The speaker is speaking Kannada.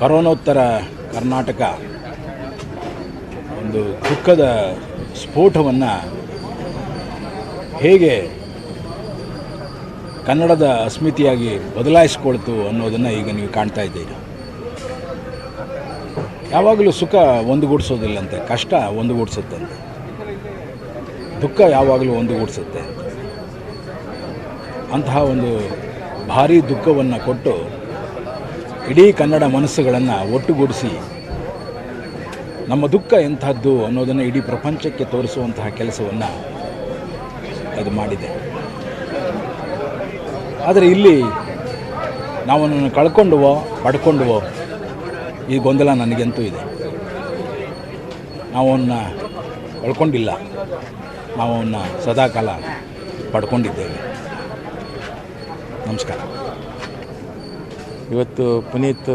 ಕೊರೋನೋತ್ತರ ಕರ್ನಾಟಕ ಒಂದು ದುಃಖದ ಸ್ಫೋಟವನ್ನು ಹೇಗೆ ಕನ್ನಡದ ಅಸ್ಮಿತೆಯಾಗಿ ಬದಲಾಯಿಸ್ಕೊಳ್ತು ಅನ್ನೋದನ್ನು ಈಗ ನೀವು ಕಾಣ್ತಾ ಇದ್ದೀರಿ. ಯಾವಾಗಲೂ ಸುಖ ಒಂದುಗೂಡಿಸೋದಿಲ್ಲಂತೆ, ಕಷ್ಟ ಒಂದುಗೂಡಿಸುತ್ತಂತೆ, ದುಃಖ ಯಾವಾಗಲೂ ಒಂದುಗೂಡಿಸುತ್ತೆ. ಅಂತಹ ಒಂದು ಭಾರೀ ದುಃಖವನ್ನು ಕೊಟ್ಟು ಇಡೀ ಕನ್ನಡ ಮನಸ್ಸುಗಳನ್ನು ಒಟ್ಟುಗೂಡಿಸಿ ನಮ್ಮ ದುಃಖ ಎಂಥದ್ದು ಅನ್ನೋದನ್ನು ಇಡೀ ಪ್ರಪಂಚಕ್ಕೆ ತೋರಿಸುವಂತಹ ಕೆಲಸವನ್ನು ಅದು ಮಾಡಿದೆ. ಆದರೆ ಇಲ್ಲಿ ನಾವನ್ನು ಕಳ್ಕೊಂಡುವೋ ಪಡ್ಕೊಂಡುವೋ ಈ ಗೊಂದಲ ನನಗಂತೂ ಇದೆ. ನಾವು ಅವನ್ನ ಕಳ್ಕೊಂಡಿಲ್ಲ, ನಾವು ಅವನ್ನ ಸದಾಕಾಲ ಪಡ್ಕೊಂಡಿದ್ದೇವೆ. ನಮಸ್ಕಾರ. ಇವತ್ತು ಪುನೀತ್